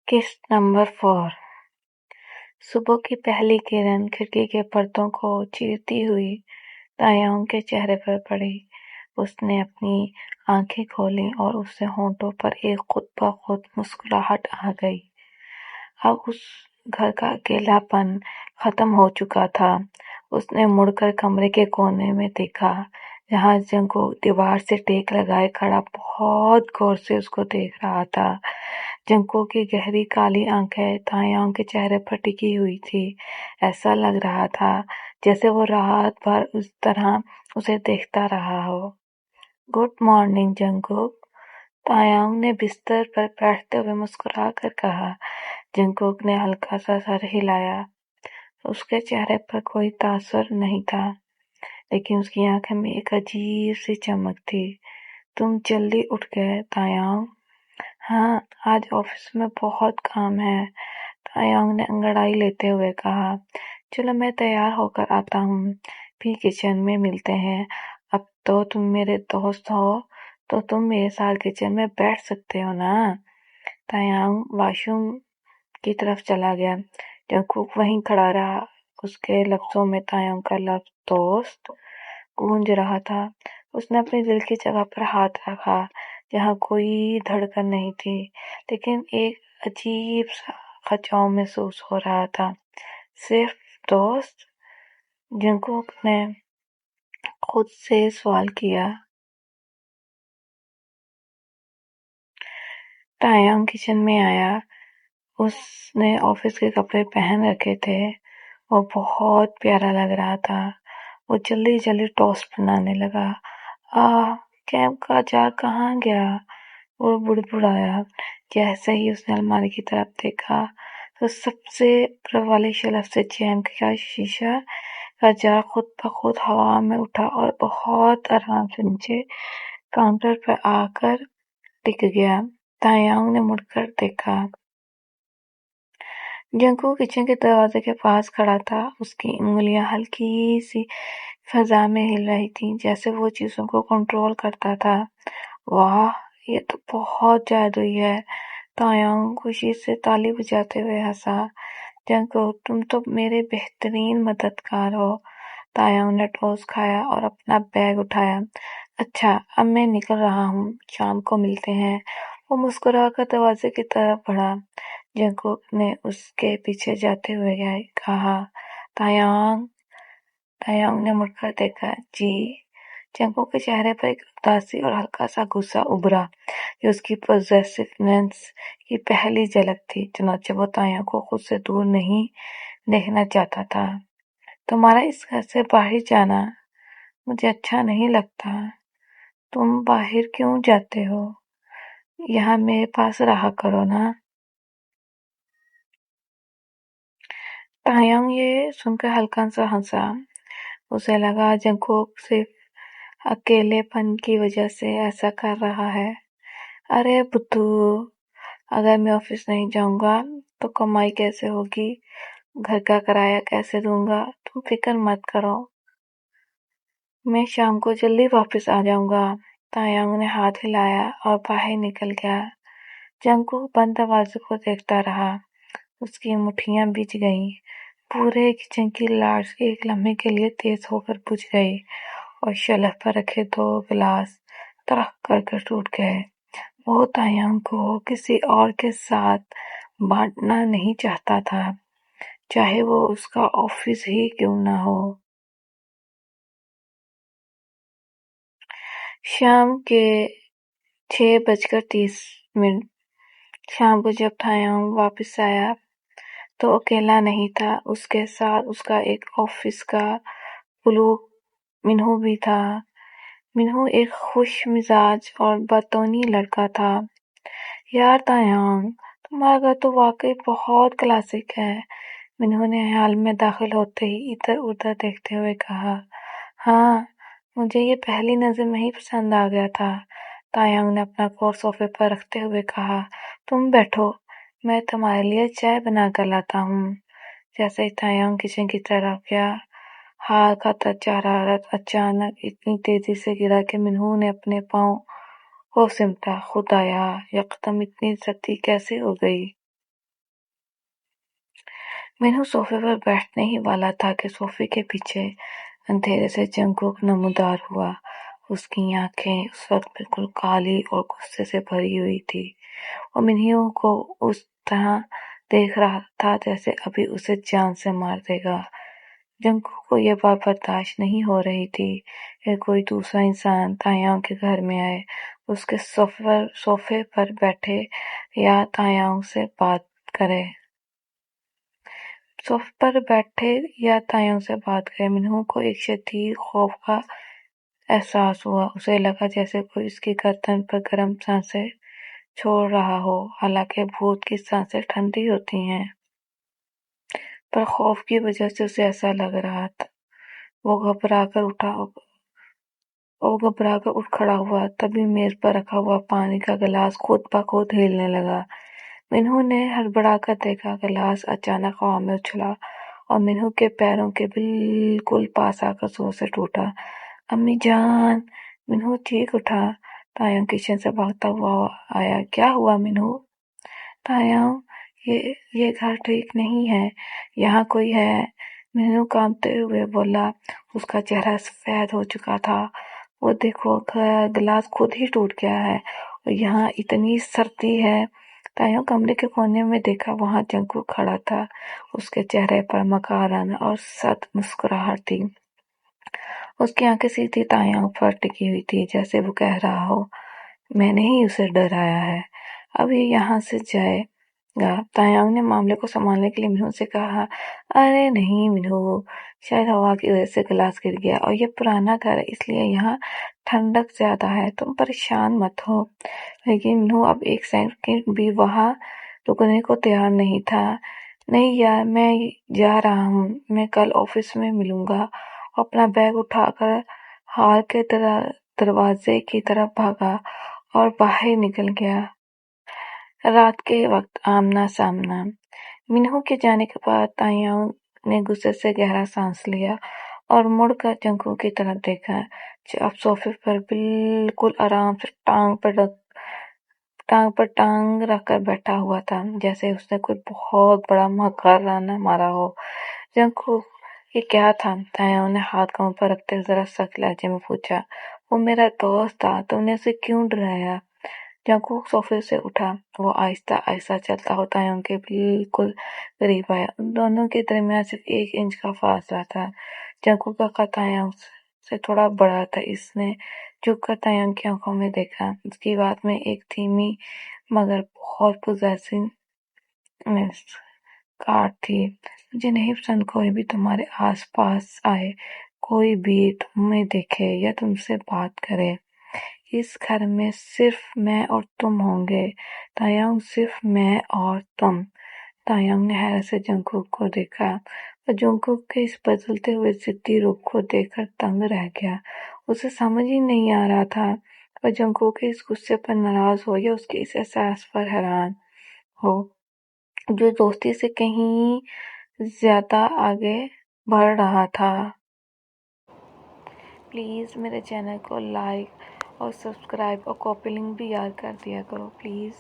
किस्त नंबर 4। सुबह की पहली किरण खिड़की के पर्दों को चीरती हुई तायाओं के चेहरे पर पड़ी। उसने अपनी आंखें खोली और उसके होंठों पर एक खुद ब खुद मुस्कुराहट आ गई। अब उस घर का अकेलापन खत्म हो चुका था। उसने मुड़कर कमरे के कोने में देखा, जहां जंगू दीवार से टेक लगाए खड़ा बहुत गौर से उसको देख रहा था। जंगू की गहरी काली आंखें तायाओं के चेहरे पर टिकी हुई थी। ऐसा लग रहा था जैसे वो रात भर उस तरह उसे देखता रहा हो। गुड मॉर्निंग जंगू, तायाओं ने बिस्तर पर बैठते हुए मुस्कुरा कर कहा। जंगकुक ने हल्का सा सर हिलाया। उसके चेहरे पर कोई तासुर नहीं था, लेकिन उसकी आंखों में एक अजीब सी चमक थी। तुम जल्दी उठ गए तायाओं? हाँ, आज ऑफिस में बहुत काम है, तायाओं ने अंगड़ाई लेते हुए कहा। चलो मैं तैयार होकर आता हूँ, फिर किचन में मिलते हैं। अब तो तुम मेरे दोस्त हो, तो तुम मेरे साथ किचन में बैठ सकते हो ना? तायाओं वॉशरूम की तरफ चला गया। जंगकुक वहीं खड़ा रहा। उसके लफ्जों में तायाओं का लफ्ज दोस्त गूंज रहा था। उसने अपने दिल की जगह पर हाथ रखा, जहां कोई धड़कन नहीं थी, लेकिन एक अजीब सा खचाव महसूस हो रहा था। सिर्फ दोस्त? जंगकुक ने खुद से सवाल किया। तायाओं किचन में आया। उसने ऑफिस के कपड़े पहन रखे थे। वो बहुत प्यारा लग रहा था। वो जल्दी जल्दी टोस्ट बनाने लगा। कैंप का अचार कहाँ गया? वो बुड़बुड़ाया। जैसे ही उसने अलमारी की तरफ देखा, तो सबसे ऊपर वाले शेल्फ से जैम का शीशा का जार खुद ब खुद हवा में उठा और बहुत आराम से नीचे काउंटर पर आकर टिक गया। तायाओं ने मुड़कर देखा। जंगकुक किचन के दरवाजे के पास खड़ा था। उसकी उंगलियां हल्की सी फजा में हिल रही थीं, जैसे वो चीजों को कंट्रोल करता था। वाह, ये तो बहुत जादुई है, तायाओं खुशी से ताली बजाते हुए हंसा। जंगकुक, तुम तो मेरे बेहतरीन मददगार हो। तायाओं ने टोस्ट खाया और अपना बैग उठाया। अच्छा, अब मैं निकल रहा हूँ, शाम को मिलते हैं। वो मुस्कुराकर दरवाजे की तरफ बढ़ा। जंगकुक ने उसके पीछे जाते हुए कहा, तायांग। तायांग ने मुड़कर देखा। जी। जंगकुक के चेहरे पर एक उदासी और हल्का सा गुस्सा उभरा, जो उसकी पॉसेसिवनेस की पहली झलक थी। चुनांचे वो तायांग को खुद से दूर नहीं देखना चाहता था। तुम्हारा इस घर से बाहर जाना मुझे अच्छा नहीं लगता। तुम बाहर क्यों जाते हो? यहाँ मेरे पास रहा करो ना। तायांग ये सुनकर हल्का सा हंसा। उसे लगा जंगकुक सिर्फ अकेलेपन की वजह से ऐसा कर रहा है। अरे बुद्धू, अगर मैं ऑफिस नहीं जाऊंगा तो कमाई कैसे होगी? घर का किराया कैसे दूंगा? तुम फिक्र मत करो, मैं शाम को जल्दी वापस आ जाऊंगा। तायांग ने हाथ हिलाया और बाहर निकल गया। जंगकुक बंद दरवाजे को देखता रहा। उसकी मुट्ठियां भिज गईं। पूरे किचन की लाइट्स एक लम्हे के लिए तेज होकर बुझ गई और शेल्फ पर रखे 2 गिलास तड़क कर टूट गए। वो तायांग को किसी और के साथ बांटना नहीं चाहता था, चाहे वो उसका ऑफिस ही क्यों ना हो। शाम के 6:30 शाम को जब तायांग वापस आया तो अकेला नहीं था। उसके साथ उसका एक ऑफिस का कुलूक मिन्हू भी था। मिन्हू एक खुश मिजाज और बतौनी लड़का था। यार तायांग, तुम्हारा घर तो वाकई बहुत क्लासिक है, मिन्हू ने हाल में दाखिल होते ही इधर उधर देखते हुए कहा। हाँ, मुझे ये पहली नजर में ही पसंद आ गया था, तायांग ने अपना कोट सोफे पर रखते हुए कहा। तुम बैठो, मैं तुम्हारे लिए चाय बना कर लाता हूँ। जैसे ही तायांग किचन की तरफ गया, हाथ का तर्चारत अचानक इतनी तेजी से गिरा कि मिन्हू ने अपने पाँव को सिमटा। खुदाया, यकदम इतनी सख्ती कैसे हो गई? मिन्हू सोफे पर बैठने ही वाला था कि सोफे के पीछे अंधेरे से जंगकुक नमूदार हुआ। उसकी आंखें उस वक्त बिल्कुल काली और गुस्से से भरी हुई थी। वो मिन्हू को उस तरह देख रहा था जैसे अभी उसे जान से मार देगा। जंगकुक को यह बात बर्दाश्त नहीं हो रही थी कि कोई दूसरा इंसान तायांग के घर में आए, उसके सोफे पर बैठे या तायांग से बात करे। सोफे पर बैठे या तायांग से बात करे। मिन्हू को एक शदीद खौफ का एहसास हुआ। उसे लगा जैसे कोई उसकी गर्दन पर गर्म सांसें छोड़ रहा हो। हालांकि भूत की सांसें ठंडी होती हैं, पर खौफ की वजह से उसे ऐसा लग रहा था। वो घबराकर उठ खड़ा हुआ। तभी मेज पर रखा हुआ पानी का गिलास खुद ब खुद हिलने लगा। मिन्हू ने हड़बड़ाकर देखा। गिलास अचानक हवा में उछला और मिन्हू के पैरों के बिल्कुल पास आकर जोर से टूटा। अम्मी जान! मिन्हू चीख उठा। तायंग किचन से भागता हुआ आया। क्या हुआ मिन्हू? तायंग, ये घर ठीक नहीं है। यहाँ कोई है। मिन्हू कांपते हुए बोला। उसका चेहरा सफेद हो चुका था। वो देखो, गिलास खुद ही टूट गया है और यहाँ इतनी सर्दी है। तायंग कमरे के कोने में देखा। वहां जंगकुक खड़ा था। उसके चेहरे पर मकाराना और सख्त मुस्कुराहट थी। उसकी आंखें सीधी तायंग पर टिकी हुई थी, जैसे वो कह रहा हो, मैंने ही उसे डराया है, अब ये यहाँ से जाएगा। तायंग ने मामले को संभालने के लिए मिन्हू से कहा, अरे नहीं मिन्हू, शायद हवा की वजह से गिलास गिर गया और ये पुराना घर है, इसलिए यहाँ ठंडक ज्यादा है। तुम परेशान मत हो। लेकिन मिन्हू अब एक सेकंड भी वहां रुकने को तैयार नहीं था। नहीं यार, मैं जा रहा हूँ। मैं कल ऑफिस में मिलूंगा। अपना बैग उठाकर हॉल के दरवाजे की तरफ भागा और बाहर निकल गया। रात के वक्त आमना सामना। मिन्हू के जाने के बाद तायांग ने गुस्से से गहरा सांस लिया और मुड़कर जंगकुक की तरफ देखा, जो अब सोफे पर बिल्कुल आराम से टांग पर टांग रखकर बैठा हुआ था, जैसे उसने कोई बहुत बड़ा मकराना मारा हो। जंगकुक, ये क्या था? तायांग ने हाथ कमर पर रखते हुए जरा सख्त लहजे में पूछा। वो मेरा दोस्त था, तुमने उसे क्यों डराया? जंगकुक सोफे से उठा। वो आहिस्ता आहिस्ता चलता हुआ तायांग के बिल्कुल करीब आया। उन दोनों के दरमियान सिर्फ 1 इंच का फासला था। जंगकुक का कद तायांग से थोड़ा बड़ा था। इसने झुककर तायांग की आंखों में देखा। उसकी बात में एक धीमी मगर बहुत पुरजोर कार थी। मुझे नहीं पसंद कोई भी तुम्हारे आस-पास आए, कोई भी तुम्हें देखे या तुमसे बात करे। इस घर में सिर्फ मैं और तुम होंगे, तायांग, सिर्फ मैं और तुम। तायांग ने हैरत से जंगकुक को देखा। वह जंगकुक के इस बदलते हुए जिद्दी रूप को देखकर दंग रह गया। उसे समझ ही नहीं आ रहा था वह जंगकुक के इस गुस्से पर नाराज हो या उसके इस एहसास पर हैरान हो, जो दोस्ती से कहीं ज्यादा आगे बढ़ रहा था। प्लीज़ मेरे चैनल को लाइक और सब्सक्राइब और कॉपी लिंक भी याद कर दिया करो प्लीज़।